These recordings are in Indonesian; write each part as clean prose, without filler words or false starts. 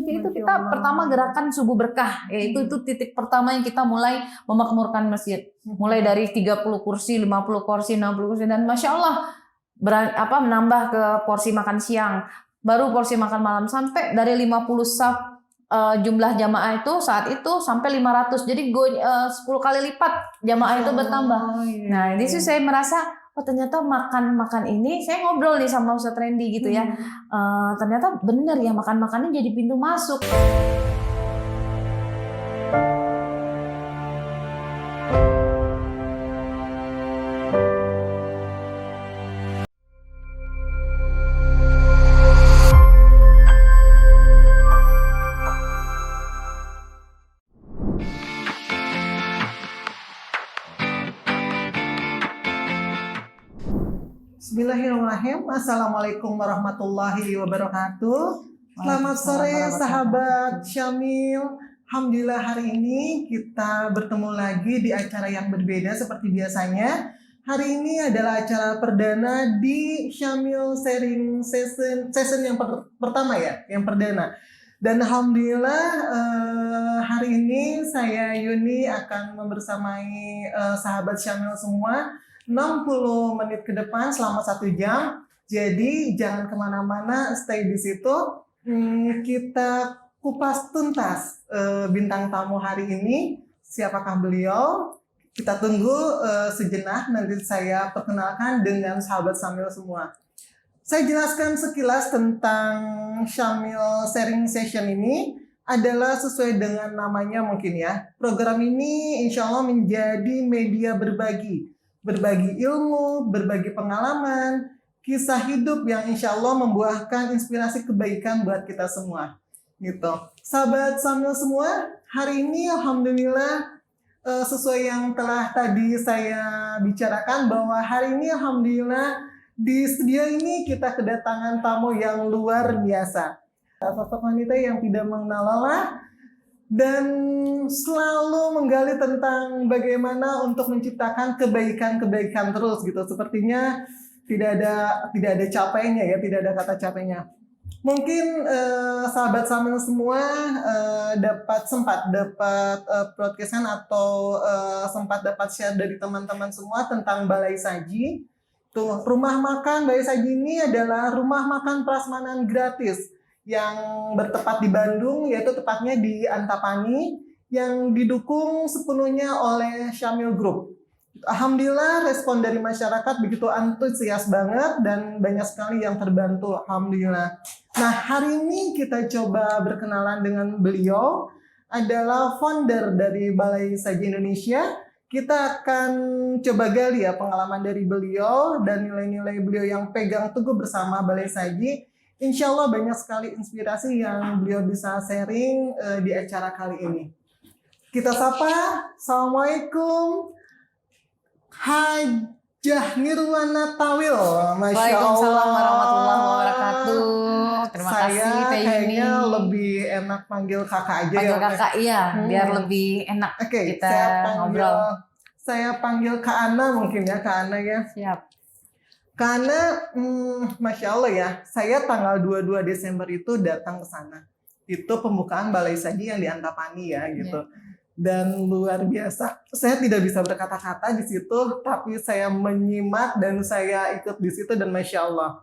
itu kita pertama gerakan subuh berkah, yaitu itu titik pertama yang kita mulai memakmurkan masjid. Mulai dari 30 kursi, 50 kursi, 60 kursi, dan Masya Allah menambah ke porsi makan siang, baru porsi makan malam, sampai dari 50 saf jumlah jamaah itu saat itu sampai 500. Jadi 10 kali lipat jamaah itu bertambah. Nah, di situ saya merasa ternyata makan ini, saya ngobrol nih sama Ustadz Randy gitu ya. Ternyata bener ya, makannya jadi pintu masuk. Bismillahirrahmanirrahim. Assalamualaikum warahmatullahi wabarakatuh. Selamat sore sahabat Syamil. Alhamdulillah hari ini kita bertemu lagi di acara yang berbeda seperti biasanya. Hari ini adalah acara perdana di Syamil Sharing Session yang pertama ya, yang perdana. Dan alhamdulillah hari ini saya Yuni akan membersamai sahabat Syamil semua 60 menit ke depan selama 1 jam. Jadi jangan kemana-mana, stay di situ. Kita kupas tuntas bintang tamu hari ini. Siapakah beliau? Kita tunggu sejenak, nanti saya perkenalkan dengan sahabat Syamil semua. Saya jelaskan sekilas tentang Syamil Sharing Session ini adalah sesuai dengan namanya mungkin ya. Program ini insya Allah menjadi media berbagi ilmu, berbagi pengalaman, kisah hidup yang insya Allah membuahkan inspirasi kebaikan buat kita semua. Gitu. Sahabat Syamil semua, hari ini alhamdulillah sesuai yang telah tadi saya bicarakan bahwa hari ini alhamdulillah di studio ini kita kedatangan tamu yang luar biasa. Sosok wanita yang tidak mengenal lelah dan selalu menggali tentang bagaimana untuk menciptakan kebaikan terus gitu. Sepertinya tidak ada capeknya ya, tidak ada kata capeknya. Mungkin sahabat Syamil semua sempat dapat broadcastan atau sempat dapat share dari teman-teman semua tentang Balai Saji. Tuh, rumah makan Balai Saji ini adalah rumah makan prasmanan gratis yang bertempat di Bandung, yaitu tepatnya di Antapani, yang didukung sepenuhnya oleh Syamil Group. Alhamdulillah respon dari masyarakat begitu antusias banget dan banyak sekali yang terbantu, alhamdulillah. Nah, hari ini kita coba berkenalan dengan beliau, adalah founder dari Balai Saji Indonesia. Kita akan coba gali ya pengalaman dari beliau dan nilai-nilai beliau yang pegang teguh bersama Balai Saji. Insya Allah banyak sekali inspirasi yang beliau bisa sharing di acara kali ini. Kita sapa, Assalamualaikum Hajah Nirwana Tawil. Waalaikumsalam warahmatullahi wabarakatuh. Terima kasih Teh Yuni. Kayaknya lebih enak panggil kakak aja. Panggil kakak iya, biar lebih enak kita ngobrol. Saya panggil Kak Ana mungkin ya, Kak Ana ya. Siap. Karena Masya Allah ya, saya tanggal 22 Desember itu datang ke sana. Itu pembukaan Balai Saji yang di Antapani ya gitu. Dan luar biasa. Saya tidak bisa berkata-kata di situ, tapi saya menyimak dan saya ikut di situ dan Masya Allah.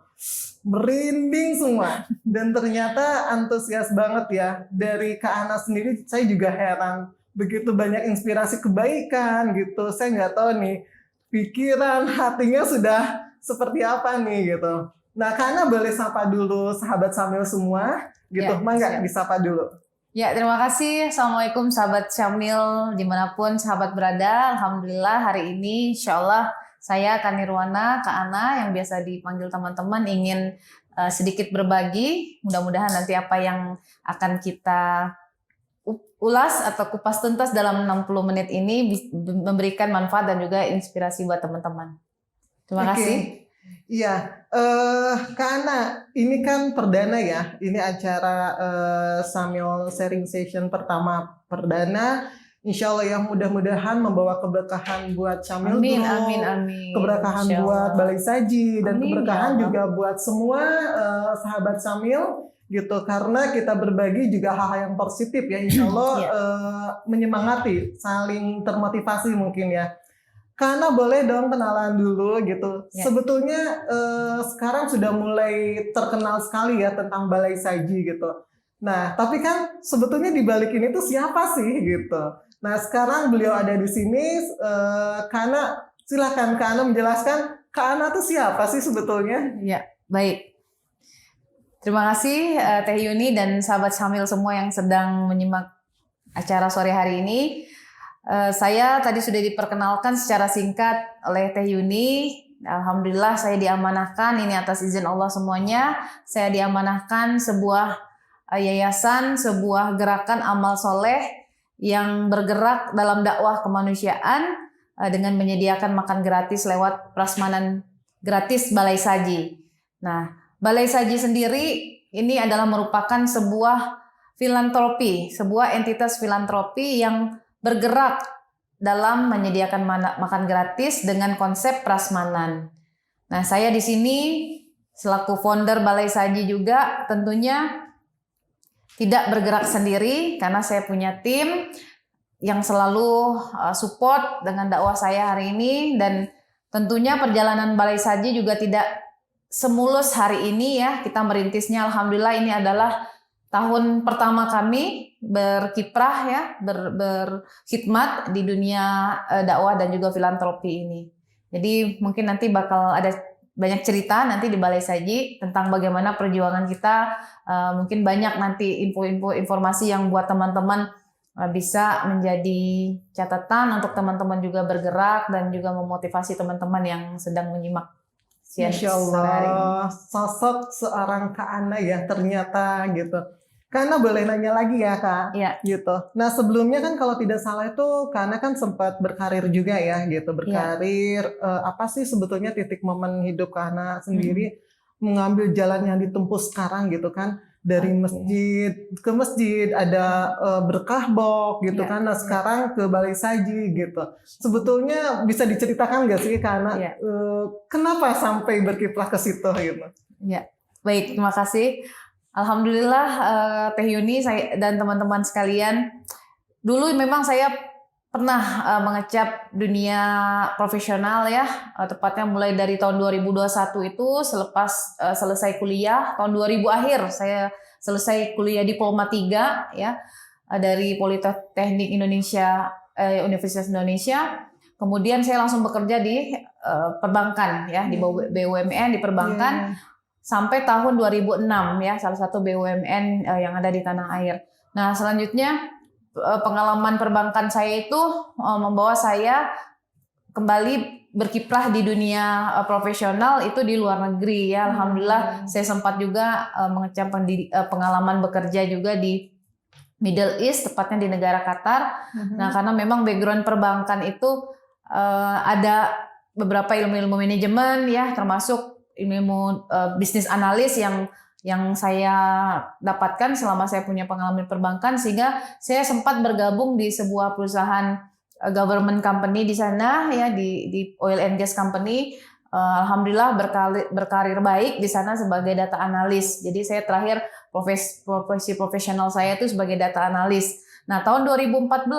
Merinding semua. Dan ternyata antusias banget ya. Dari Kak Ana sendiri saya juga heran. Begitu banyak inspirasi kebaikan gitu. Saya nggak tahu nih, pikiran, hatinya sudah seperti apa nih gitu. Nah, karena boleh sapa dulu sahabat Syamil semua gitu. Mangga disapa dulu. Ya, terima kasih. Assalamualaikum sahabat Syamil dimanapun sahabat berada. Alhamdulillah hari ini insya Allah saya Kak Nirwana, Kak Ana yang biasa dipanggil teman-teman ingin sedikit berbagi. Mudah-mudahan nanti apa yang akan kita ulas atau kupas tuntas dalam 60 menit ini memberikan manfaat dan juga inspirasi buat teman-teman. Terima kasih. Iya, Kak Ana, ini kan perdana ya. Ini acara Syamil Sharing Session pertama perdana. Insya Allah ya, mudah-mudahan membawa keberkahan buat Syamil Group, amin. keberkahan buat Balai Saji, dan keberkahan juga buat semua sahabat Syamil gitu, karena kita berbagi juga hal-hal yang positif ya, insya Allah menyemangati, saling termotivasi mungkin ya. Karena boleh dong kenalan dulu gitu. Sebetulnya sekarang sudah mulai terkenal sekali ya tentang Balai Saji gitu. Nah, tapi kan sebetulnya di balik ini tuh siapa sih gitu. Nah, sekarang beliau ada di sini, karena silakan Kak Ana menjelaskan Kak Ana tuh siapa sih sebetulnya? Ya, baik. Terima kasih Teh Yuni dan sahabat Syamil semua yang sedang menyimak acara sore hari ini. Saya tadi sudah diperkenalkan secara singkat oleh Teh Yuni. Alhamdulillah saya diamanahkan, ini atas izin Allah semuanya, saya diamanahkan sebuah yayasan, sebuah gerakan amal soleh yang bergerak dalam dakwah kemanusiaan dengan menyediakan makan gratis lewat prasmanan gratis Balai Saji. Nah, Balai Saji sendiri ini adalah merupakan sebuah filantropi, sebuah entitas filantropi yang bergerak dalam menyediakan makan gratis dengan konsep prasmanan. Nah, saya di sini selaku founder Balai Saji juga tentunya tidak bergerak sendiri karena saya punya tim yang selalu support dengan dakwah saya hari ini, dan tentunya perjalanan Balai Saji juga tidak semulus hari ini ya. Kita merintisnya alhamdulillah ini adalah tahun pertama kami berkiprah ya, berkhidmat di dunia dakwah dan juga filantropi ini. Jadi mungkin nanti bakal ada banyak cerita nanti di Balai Saji tentang bagaimana perjuangan kita. Mungkin banyak nanti info-info informasi yang buat teman-teman bisa menjadi catatan untuk teman-teman juga bergerak dan juga memotivasi teman-teman yang sedang menyimak. Masya Allah, sosok seorang Kak Ana ya ternyata gitu. Karena boleh nanya lagi ya Kak, gitu. Nah sebelumnya kan kalau tidak salah itu Kak Ana kan sempat berkarir juga ya gitu, berkarir. Apa sih sebetulnya titik momen hidup Kak Ana sendiri mengambil jalan yang ditempuh sekarang gitu kan? Dari masjid ke masjid, ada berkah bok gitu kan. Nah sekarang ke Balai Saji gitu. Sebetulnya bisa diceritakan nggak sih Kak Ana, kenapa sampai berkiprah ke situ gitu? Ya, baik, terima kasih. Alhamdulillah Teh Yuni dan teman-teman sekalian, dulu memang saya pernah mengecap dunia profesional ya, tepatnya mulai dari tahun 2021 itu selepas selesai kuliah, tahun 2000 akhir saya selesai kuliah diploma 3 ya dari Politeknik Indonesia, Universitas Indonesia. Kemudian saya langsung bekerja di perbankan ya, di BUMN, di perbankan. Sampai tahun 2006 ya, salah satu BUMN yang ada di tanah air. Nah selanjutnya pengalaman perbankan saya itu membawa saya kembali berkiprah di dunia profesional itu di luar negeri ya. Alhamdulillah saya sempat juga mengecap pengalaman bekerja juga di Middle East, tepatnya di negara Qatar. Nah karena memang background perbankan itu ada beberapa ilmu-ilmu manajemen ya, termasuk ilmu bisnis analis yang saya dapatkan selama saya punya pengalaman perbankan, sehingga saya sempat bergabung di sebuah perusahaan government company di sana ya, di oil and gas company. Alhamdulillah berkarir baik di sana sebagai data analis. Jadi saya terakhir profesi profesional saya itu sebagai data analis. Nah tahun 2014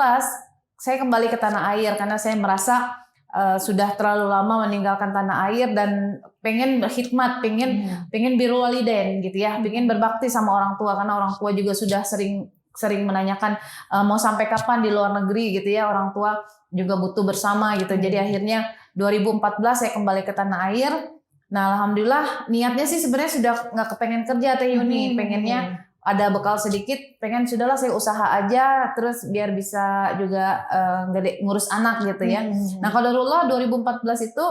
saya kembali ke tanah air karena saya merasa sudah terlalu lama meninggalkan tanah air dan pengen berkhidmat, pengen birrul walidain gitu ya, pengen berbakti sama orang tua, karena orang tua juga sudah sering menanyakan mau sampai kapan di luar negeri gitu ya, orang tua juga butuh bersama gitu. Jadi akhirnya 2014 saya kembali ke tanah air. Nah alhamdulillah niatnya sih sebenarnya sudah nggak kepengen kerja Teh Yuni, pengennya ada bekal sedikit, pengen sudahlah saya usaha aja terus biar bisa juga ngurus anak gitu ya. Nah qadarullah 2014 itu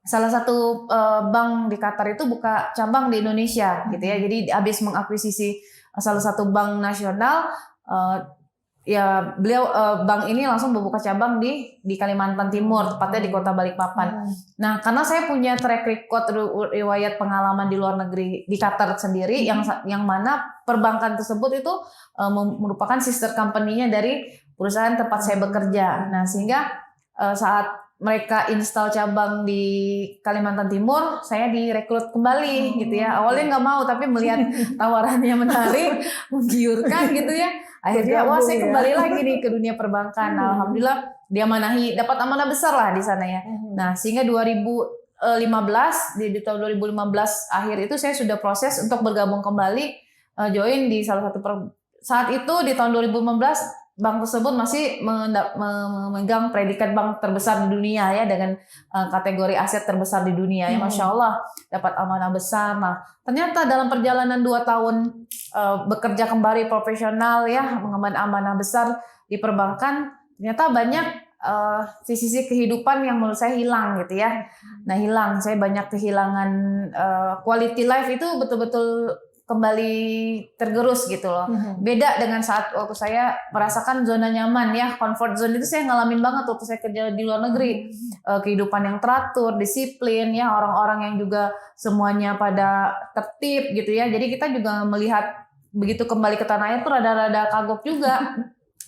salah satu bank di Qatar itu buka cabang di Indonesia gitu ya. Jadi habis mengakuisisi salah satu bank nasional, ya beliau bank ini langsung membuka cabang di Kalimantan Timur, tepatnya di Kota Balikpapan. Nah, karena saya punya track record riwayat pengalaman di luar negeri di Qatar sendiri, yang mana perbankan tersebut itu merupakan sister company-nya dari perusahaan tempat saya bekerja. Nah, sehingga saat mereka install cabang di Kalimantan Timur, saya direkrut kembali gitu ya. Awalnya nggak mau, tapi melihat tawarannya menarik, menggiurkan gitu ya. Akhirnya wah saya kembali lagi nih ke dunia perbankan. Alhamdulillah dia dapat amanah besar lah di sana ya. Nah sehingga 2015 di tahun 2015 akhir itu saya sudah proses untuk bergabung kembali join di salah satu saat itu di tahun 2015 bank tersebut masih memegang predikat bank terbesar di dunia ya dengan kategori aset terbesar di dunia ya, Masya Allah dapat amanah besar. Nah ternyata dalam perjalanan 2 tahun bekerja kembali profesional ya mengemban amanah besar di perbankan, ternyata banyak sisi kehidupan yang menurut saya hilang gitu ya. Nah hilang, saya banyak kehilangan quality life itu betul-betul kembali tergerus gitu loh. Beda dengan saat waktu saya merasakan zona nyaman ya, comfort zone itu saya ngalamin banget waktu saya kerja di luar negeri. Kehidupan yang teratur, disiplin ya, orang-orang yang juga semuanya pada tertib gitu ya. Jadi kita juga melihat begitu kembali ke tanah air tuh rada-rada kagok juga.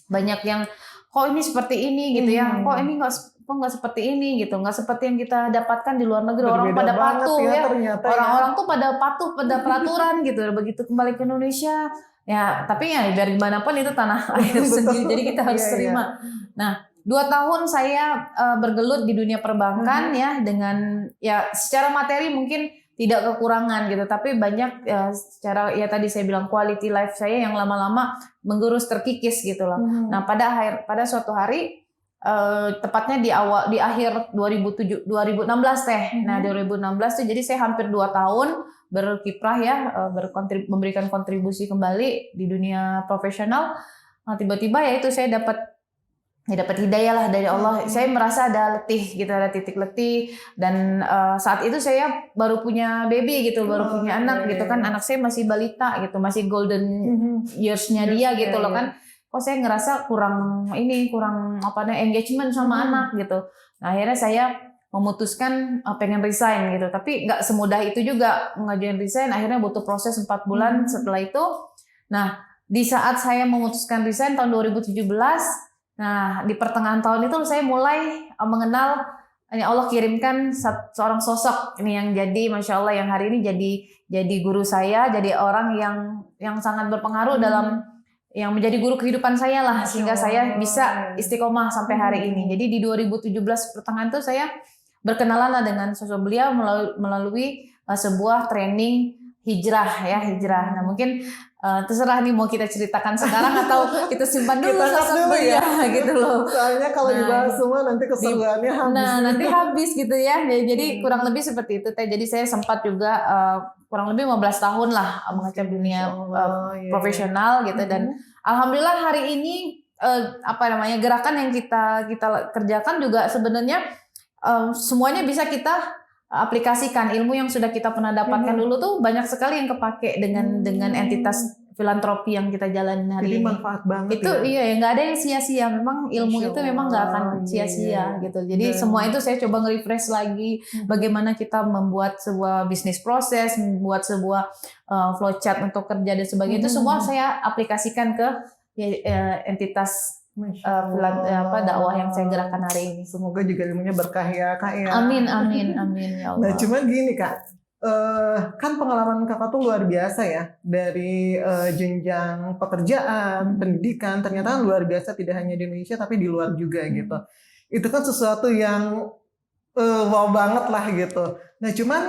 Banyak yang kok ini seperti ini gitu ya, kok ini nggak seperti ini gitu, nggak seperti yang kita dapatkan di luar negeri. Orang pada patuh ya, orang-orang tuh pada patuh pada peraturan gitu. Begitu kembali ke Indonesia ya, tapi ya biar gimana pun itu tanah air sendiri, jadi kita harus terima. Nah 2 tahun saya bergelut di dunia perbankan ya, dengan ya secara materi mungkin tidak kekurangan gitu, tapi banyak secara ya tadi saya bilang quality life saya yang lama-lama menggerus terkikis gitu loh. Nah pada suatu hari tepatnya di akhir 2016 teh. Nah 2016 tuh jadi saya hampir 2 tahun berkiprah ya, memberikan kontribusi kembali di dunia profesional. Nah, tiba-tiba ya itu saya dapat hidayah lah dari Allah. Saya merasa ada letih gitu, ada titik letih, dan saat itu saya baru punya baby gitu, baru punya anak gitu kan. Anak saya masih balita gitu, masih golden years-nya dia gitu loh kan. Kok saya ngerasa kurang engagement sama anak gitu. Nah, akhirnya saya memutuskan pengen resign gitu. Tapi nggak semudah itu juga ngajuin resign. Akhirnya butuh proses 4 bulan setelah itu. Nah, di saat saya memutuskan resign tahun 2017, nah di pertengahan tahun itu saya mulai mengenal, Allah kirimkan seorang sosok ini yang jadi Masya Allah yang hari ini jadi guru saya, jadi orang yang sangat berpengaruh dalam yang menjadi guru kehidupan saya lah, sehingga saya bisa istiqomah sampai hari ini. Jadi di 2017 pertengahan itu saya berkenalan dengan sosok beliau melalui sebuah training hijrah. Nah mungkin terserah nih mau kita ceritakan sekarang atau kita simpan dulu sosok beliau gitu loh. Soalnya kalau dibahas semua nanti keseruannya habis. Nah nanti habis gitu ya. Jadi kurang lebih seperti itu teh. Jadi saya sempat juga kurang lebih 15 tahun lah mengecap dunia profesional gitu, dan alhamdulillah hari ini gerakan yang kita kerjakan juga sebenarnya semuanya bisa kita aplikasikan. Ilmu yang sudah kita pernah dapatkan dulu tuh banyak sekali yang kepake dengan entitas filantropi yang kita jalanin hari ini. Jadi manfaat banget itu ya. Iya ya, nggak ada yang sia-sia. Memang ilmu itu memang nggak akan sia-sia gitu. Jadi semua itu saya coba nge-refresh lagi bagaimana kita membuat sebuah bisnis proses, membuat sebuah flowchart untuk kerja dan sebagainya. Itu semua saya aplikasikan ke entitas dakwah yang saya gerakan hari ini. Semoga juga ilmunya berkah ya Kak ya. Amin ya Allah. Nah cuman gini Kak, kan pengalaman Kakak tuh luar biasa ya, dari jenjang pekerjaan, pendidikan, ternyata luar biasa, tidak hanya di Indonesia tapi di luar juga gitu. Itu kan sesuatu yang wow banget lah gitu. Nah cuman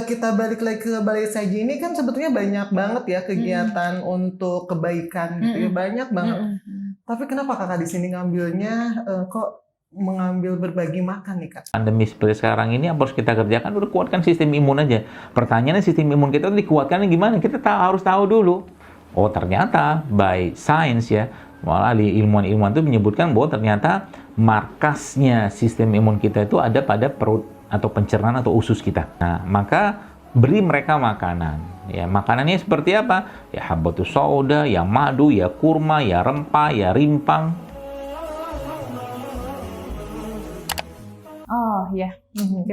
kita balik lagi ke Balai Saji ini kan sebetulnya banyak banget ya kegiatan untuk kebaikan gitu ya, banyak banget. Tapi kenapa Kakak di sini ngambilnya kok mengambil berbagi makan nih Kak? Pandemi seperti sekarang ini apa harus kita kerjakan? Udah kuatkan sistem imun aja. Pertanyaannya sistem imun kita itu dikuatkan gimana? Kita harus tahu dulu. Oh ternyata by science ya, malah ilmuwan-ilmuwan itu menyebutkan bahwa ternyata markasnya sistem imun kita itu ada pada perut atau pencernaan atau usus kita. Nah maka beri mereka makanan. Ya makanannya seperti apa? Ya habatus sauda, ya madu, ya kurma, ya rempah, ya rimpang. Oh ya,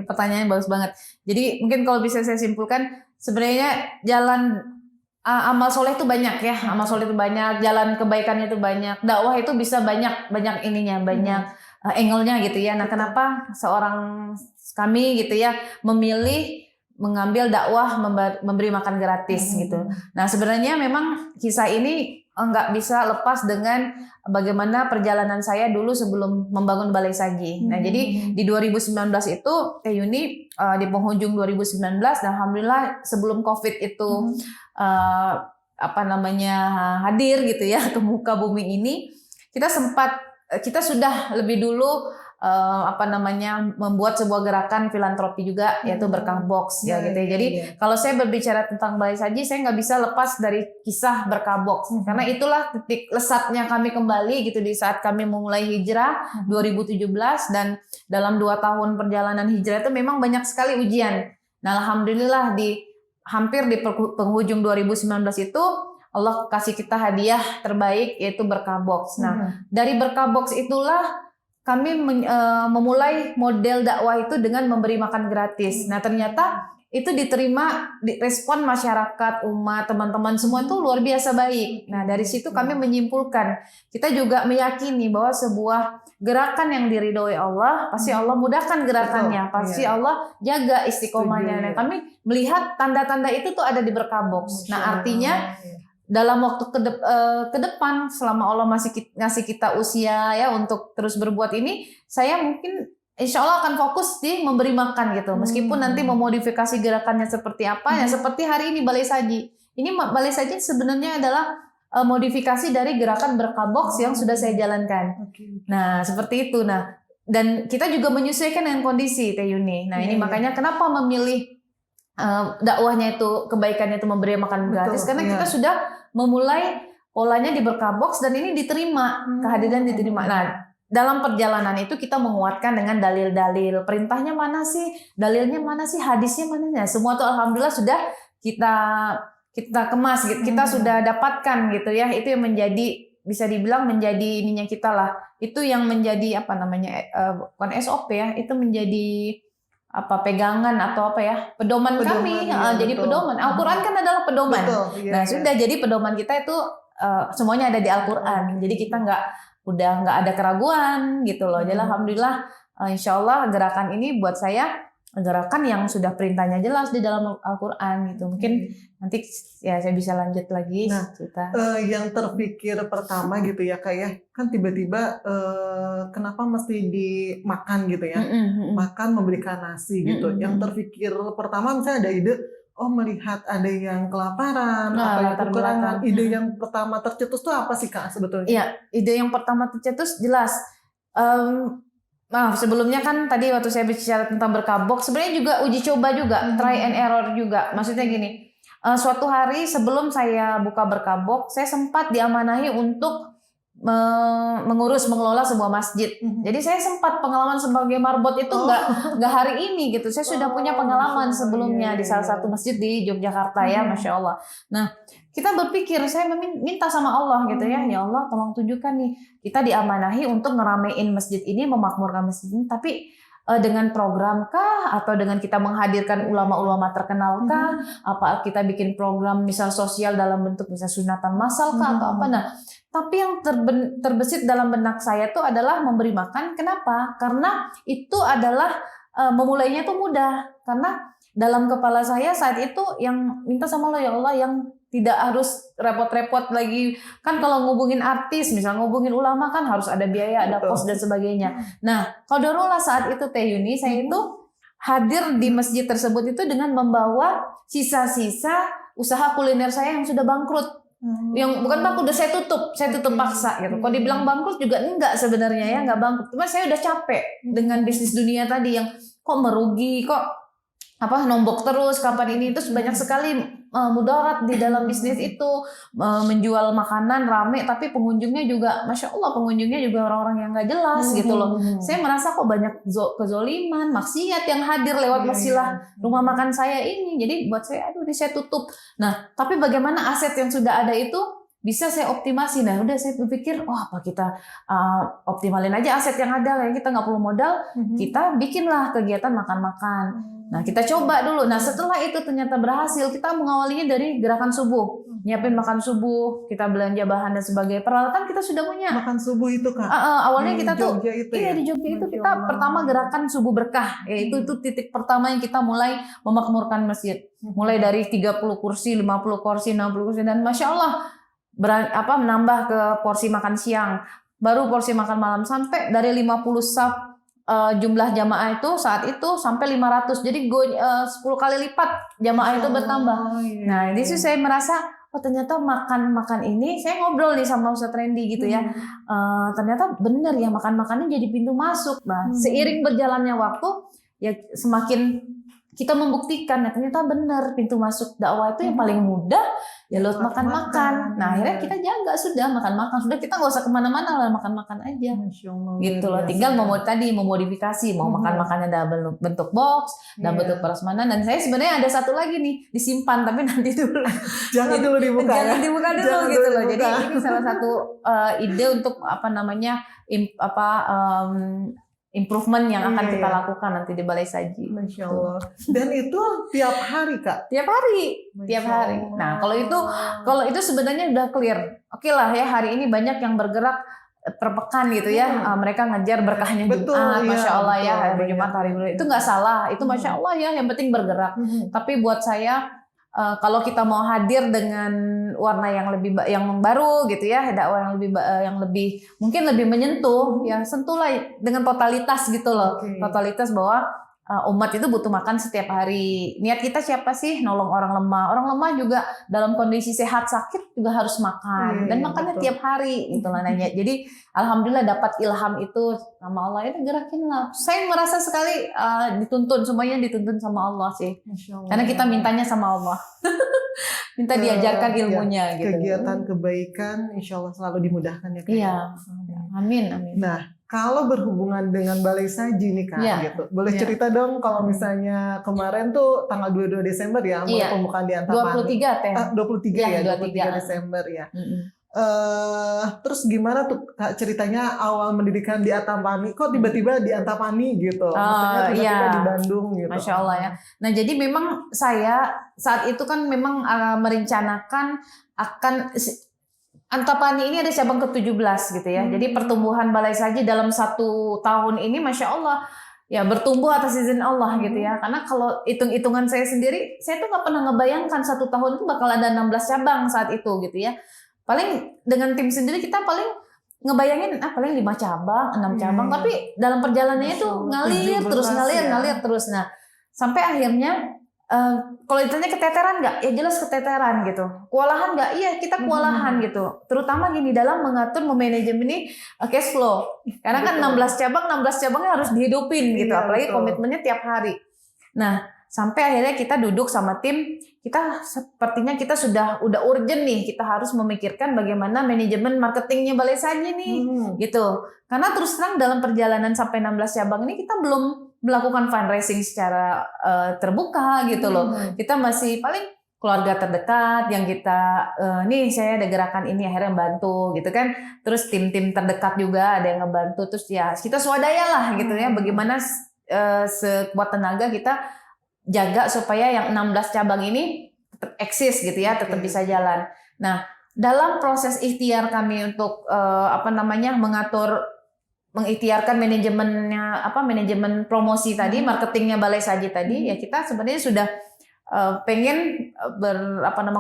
pertanyaannya bagus banget. Jadi mungkin kalau bisa saya simpulkan, sebenarnya jalan amal soleh itu banyak ya, amal soleh itu banyak, jalan kebaikannya itu banyak, dakwah itu bisa banyak ininya, banyak angle-nya gitu ya. Nah, kenapa seorang kami gitu ya memilih mengambil dakwah memberi makan gratis gitu. Nah, sebenarnya memang kisah ini nggak bisa lepas dengan bagaimana perjalanan saya dulu sebelum membangun Balai Sagi. Nah, jadi di 2019 itu Teh Yuni di penghujung 2019, dan alhamdulillah sebelum COVID itu hadir gitu ya ke muka bumi ini, kita sudah lebih dulu membuat sebuah gerakan filantropi juga, yaitu Berkah Box ya gitu ya. Jadi kalau saya berbicara tentang Balai Saji, saya nggak bisa lepas dari kisah Berkah Box, karena itulah titik lesatnya kami kembali gitu di saat kami memulai hijrah 2017, dan dalam 2 tahun perjalanan hijrah itu memang banyak sekali ujian. Nah, alhamdulillah hampir di penghujung 2019 itu Allah kasih kita hadiah terbaik, yaitu Berkah Box. Nah, dari Berkah Box itulah kami memulai model dakwah itu dengan memberi makan gratis. Nah, ternyata itu diterima, respon masyarakat, umat, teman-teman semua itu luar biasa baik. Nah, dari situ kami menyimpulkan, kita juga meyakini bahwa sebuah gerakan yang diridhoi Allah, pasti Allah mudahkan gerakannya, pasti Allah jaga istiqomahnya. Nah, kami melihat tanda-tanda itu tuh ada di Berkah Box. Nah, artinya dalam waktu ke depan, selama Allah masih ngasih kita usia ya untuk terus berbuat ini, saya mungkin insya Allah akan fokus di memberi makan gitu. Meskipun nanti memodifikasi gerakannya seperti apa, ya seperti hari ini Balai Saji. Ini Balai Saji sebenarnya adalah modifikasi dari gerakan Berkah Box yang sudah saya jalankan. Nah, seperti itu. Nah, dan kita juga menyesuaikan dengan kondisi Teh Yuni. Nah, ini makanya kenapa memilih dakwahnya itu, kebaikannya itu memberi makan gratis, karena kita sudah memulai polanya di Berkah Box, dan ini diterima, kehadiran diterima. Nah, dalam perjalanan itu kita menguatkan dengan dalil-dalil, perintahnya mana sih, dalilnya mana sih, hadisnya mana, nah, semua tuh alhamdulillah sudah kita kemas gitu, kita sudah dapatkan gitu ya. Itu yang menjadi, bisa dibilang menjadi ininya kita lah, itu yang menjadi bukan SOP ya, itu menjadi pegangan atau pedoman kami. Jadi pedoman Al-Quran kan adalah pedoman. Nah, sudah jadi pedoman kita itu semuanya ada di Al-Quran. Jadi kita udah nggak ada keraguan gitu loh. Jadi alhamdulillah, insya Allah gerakan ini buat saya gerakan yang sudah perintahnya jelas di dalam Al-Quran gitu. Mungkin nanti ya saya bisa lanjut lagi cerita. Yang terpikir pertama gitu ya, kayak kan tiba-tiba kenapa mesti dimakan gitu ya, makan memberikan nasi gitu. Yang terpikir pertama misalnya ada ide, melihat ada yang kelaparan, kekurangan. Ide yang pertama tercetus tuh apa sih Kak sebetulnya? Iya, ide yang pertama tercetus jelas. Sebelumnya kan tadi waktu saya bicara tentang Berkah Box, sebenarnya juga uji coba juga, try and error juga. Maksudnya gini, suatu hari sebelum saya buka Berkah Box, saya sempat diamanahi untuk mengelola sebuah masjid. Jadi saya sempat pengalaman sebagai marbot itu nggak hari ini gitu. Saya sudah punya pengalaman sebelumnya di salah satu masjid di Yogyakarta ya, Masya Allah. Nah, kita berpikir, saya minta sama Allah gitu ya, ya Allah tolong tunjukkan nih, kita diamanahi untuk ngeramein masjid ini, memakmurkan masjid ini, tapi dengan program kah, atau dengan kita menghadirkan ulama-ulama terkenal kah, apa kita bikin program misal sosial dalam bentuk misal sunatan massal kah, atau apa. Nah, tapi yang terbesit dalam benak saya itu adalah memberi makan. Kenapa? Karena itu adalah memulainya itu mudah, karena dalam kepala saya saat itu yang minta sama Allah, ya Allah yang tidak harus repot-repot lagi. Kan kalau ngubungin artis, misalnya ngubungin ulama kan harus ada biaya, ada kos dan sebagainya. Nah, qadarullah saat itu Teh Yuni, saya itu hadir di masjid tersebut itu dengan membawa sisa-sisa usaha kuliner saya yang sudah bangkrut. Yang bukan bangkrut, udah saya tutup paksa gitu. Kalau dibilang bangkrut juga enggak sebenarnya ya, enggak bangkrut. Cuma saya udah capek dengan bisnis dunia tadi yang kok merugi, kok nombok terus, kapan ini, terus banyak sekali mudarat di dalam bisnis itu, menjual makanan rame tapi pengunjungnya juga Masya Allah, pengunjungnya juga orang-orang yang nggak jelas gitu loh. Saya merasa kok banyak kezoliman, maksiat yang hadir lewat wasilah rumah makan saya ini. Jadi buat saya, aduh ini saya tutup. Nah, tapi bagaimana aset yang sudah ada itu bisa saya optimasi. Nah udah saya berpikir, apa kita optimalin aja aset yang ada, yang kita nggak perlu modal, kita bikinlah kegiatan makan-makan. Nah kita coba dulu. Nah setelah itu ternyata berhasil, kita mengawalinya dari gerakan subuh, nyiapin makan subuh, kita belanja bahan dan sebagainya. Peralatan kita sudah punya. Makan subuh itu Kak? Awalnya kita tuh, ya? di Jogja itu kita pertama gerakan subuh berkah, yaitu itu titik pertama yang kita mulai memakmurkan masjid. Mulai dari 30 kursi, 50 kursi, 60 kursi, dan Masya Allah menambah ke porsi makan siang, baru porsi makan malam, sampai dari 50 saf jumlah jamaah itu saat itu sampai 500. Jadi 10 kali lipat jamaah itu bertambah. Nah, di situ saya merasa ternyata makan ini, saya ngobrol nih sama Ustadz Randy gitu ya. Ternyata benar ya, makan-makannya jadi pintu masuk. Nah, seiring berjalannya waktu ya semakin kita membuktikan, nah ternyata benar pintu masuk dakwah itu yang paling mudah ya lewat makan-makan. Nah akhirnya kita jaga sudah makan-makan, sudah kita nggak usah kemana-mana lah, makan-makan aja. Gitu loh. Tinggal memodifikasi, mau makan-makannya dalam bentuk box, dalam bentuk prasmanan. Dan saya sebenarnya ada satu lagi nih disimpan, tapi nanti dulu. Jangan dulu dibuka. Jangan dibuka dulu gitu loh. Jadi ini salah satu ide untuk improvement yang akan kita lakukan nanti di Balai Saji. Masya Allah. Dan itu tiap hari Kak? Tiap hari. Nah kalau itu sebenarnya udah clear. Oke lah ya, hari ini banyak yang bergerak per pekan gitu ya. Mereka ngejar berkahnya Jumat. Masya Allah ya, hari Jumat, hari Minggu. Itu nggak salah. Itu Masya Allah ya, yang penting bergerak. Tapi buat saya, kalau kita mau hadir dengan warna yang baru gitu ya, dakwah yang lebih mungkin lebih menyentuh, ya sentuhlah dengan totalitas gitu loh. Totalitas bahwa umat itu butuh makan setiap hari. Niat kita siapa sih? Nolong orang lemah. Orang lemah juga dalam kondisi sehat sakit juga harus makan, dan makannya tiap hari gitu lah nanya. Jadi alhamdulillah dapat ilham itu sama Allah, itu gerakin lah. Saya merasa sekali semuanya dituntun sama Allah sih. Karena kita mintanya sama Allah. Minta diajarkan ilmunya gitu. Kegiatan kebaikan insya Allah selalu dimudahkan ya Kak. Iya. Amin. Nah, kalau berhubungan dengan Balai Saji nih Kak, gitu. Boleh cerita dong kalau misalnya kemarin tuh tanggal 22 Desember ya, mulai pembukaan di Antapani. 23 Desember ya. Terus gimana tuh Kak ceritanya awal mendirikan di Antapani, kok tiba-tiba di Antapani gitu? Maksudnya tiba-tiba di Bandung gitu. Masya Allah ya. Nah jadi memang saya saat itu kan memang merencanakan akan Antapani ini ada cabang ke-17 gitu ya. Jadi pertumbuhan Balai Saji dalam 1 tahun ini Masya Allah ya bertumbuh atas izin Allah gitu ya. Karena kalau hitung-hitungan saya sendiri, saya tuh nggak pernah ngebayangkan 1 tahun itu bakal ada 16 cabang saat itu gitu ya. Paling dengan tim sendiri kita paling ngebayangin paling 5 cabang, 6 cabang, tapi dalam perjalanannya itu ngalir terus. Nah, sampai akhirnya kalau ditanya keteteran nggak? Ya jelas keteteran gitu. Kewalahan nggak? Iya kita kewalahan gitu. Terutama gini dalam mengatur memanajemen ini cash flow. Karena kan 16 cabangnya harus dihidupin gitu. Apalagi komitmennya tiap hari. Nah, sampai akhirnya kita duduk sama tim, sepertinya kita udah urgent nih, kita harus memikirkan bagaimana manajemen marketingnya Balai Saji nih, gitu. Karena terus terang dalam perjalanan sampai 16 cabang ini kita belum melakukan fundraising secara terbuka gitu loh. Kita masih paling keluarga terdekat yang kita, nih saya ada gerakan ini akhirnya bantu gitu kan. Terus tim-tim terdekat juga ada yang ngebantu, terus ya kita swadaya lah gitu ya, bagaimana sekuat tenaga kita jaga supaya yang 16 cabang ini tetap eksis gitu ya, tetap bisa jalan. Nah, dalam proses ikhtiar kami untuk mengikhtiarkan manajemen promosi tadi, marketingnya Balai Saji tadi, ya kita sebenarnya sudah pengen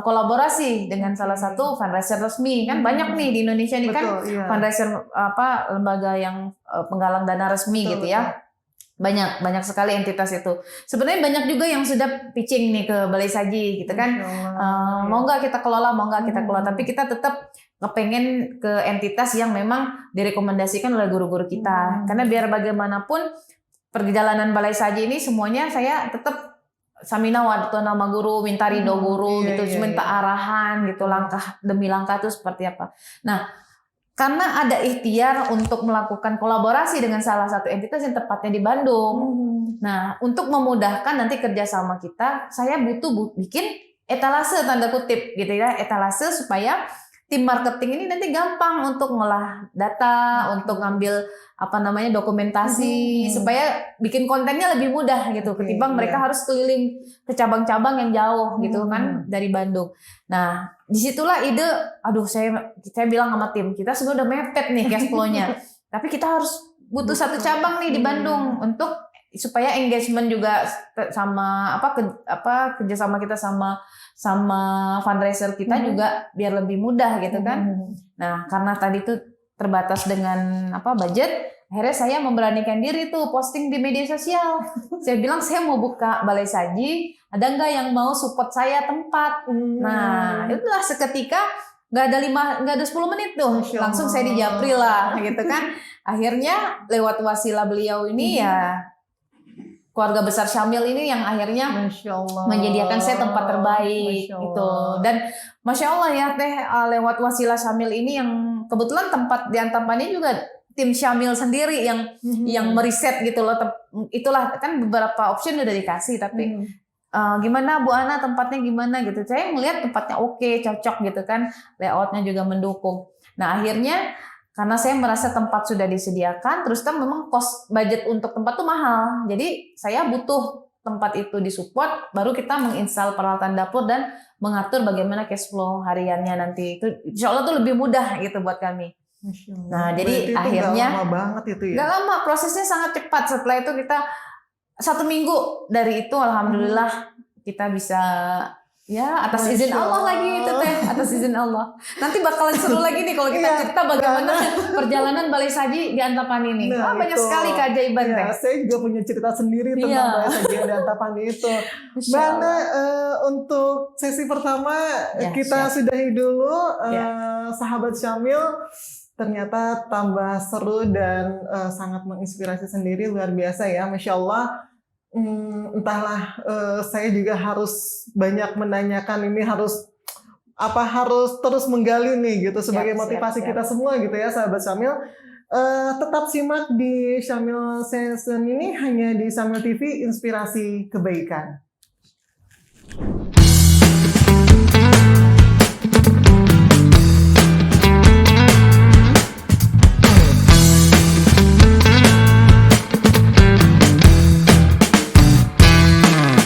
kolaborasi dengan salah satu fundraiser resmi. Kan banyak nih di Indonesia ini kan fundraiser lembaga yang penggalang dana resmi gitu ya. Banyak sekali entitas itu. Sebenarnya banyak juga yang sudah pitching nih ke Balai Saji gitu kan. Mau nggak kita kelola, tapi kita tetap kepengen ke entitas yang memang direkomendasikan oleh guru-guru kita. Karena biar bagaimanapun perjalanan Balai Saji ini semuanya saya tetap samina wadto nama guru, minta ridho guru gitu, minta arahan gitu, langkah demi langkah itu seperti apa. Nah, karena ada ikhtiar untuk melakukan kolaborasi dengan salah satu entitas yang tepatnya di Bandung. Nah, untuk memudahkan nanti kerjasama kita, saya butuh bikin etalase tanda kutip gitu ya, etalase supaya tim marketing ini nanti gampang untuk ngolah data, untuk ngambil dokumentasi, supaya bikin kontennya lebih mudah gitu, ketimbang mereka harus keliling ke cabang-cabang yang jauh gitu kan dari Bandung. Nah, disitulah ide, saya bilang sama tim, kita sebenarnya udah mepet nih cash flow-nya, tapi kita harus butuh satu cabang nih di Bandung untuk supaya engagement juga sama kerjasama kita sama fundraiser kita juga biar lebih mudah gitu kan. Nah, karena tadi tuh terbatas dengan budget, akhirnya saya memberanikan diri tuh posting di media sosial. Saya bilang saya mau buka balai saji, ada nggak yang mau support saya tempat? Nah, itulah seketika nggak ada 10 menit tuh, langsung saya di Japri lah gitu kan. Akhirnya lewat wasilah beliau ini ya keluarga besar Syamil ini yang akhirnya menyediakan saya tempat terbaik gitu. Dan Masya Allah ya Teh, lewat wasilah Syamil ini yang kebetulan tempat di Antapani juga tim Syamil sendiri yang meriset gitu loh. Itulah kan beberapa option udah dikasih, tapi gimana Bu Ana tempatnya gimana gitu. Saya melihat tempatnya oke, cocok gitu kan, layoutnya juga mendukung. Nah akhirnya karena saya merasa tempat sudah disediakan, terus kan memang cost budget untuk tempat tuh mahal. Jadi saya butuh tempat itu disupport, baru kita menginstal peralatan dapur dan mengatur bagaimana cash flow hariannya nanti. Itu insya Allah tuh lebih mudah gitu buat kami. Nah jadi akhirnya gak lama banget itu ya? Gak lama, prosesnya sangat cepat. Setelah itu kita 1 minggu dari itu alhamdulillah kita bisa atas izin Allah lagi itu Teh, atas izin Allah. Nanti bakalan seru lagi nih kalau kita cerita bagaimana perjalanan balai saji di Antapani ini. Banyak sekali keajaiban Teh. Saya juga punya cerita sendiri tentang balai saji di Antapani itu. Mbak Ana, untuk sesi pertama kita sudahi dulu. Sahabat Syamil ternyata tambah seru dan sangat menginspirasi sendiri, luar biasa ya, Masya Allah. Entahlah, saya juga harus banyak menanyakan ini, harus terus menggali nih gitu sebagai motivasi kita semua gitu ya sahabat Syamil. Tetap simak di Syamil Session ini hanya di Syamil TV, inspirasi kebaikan.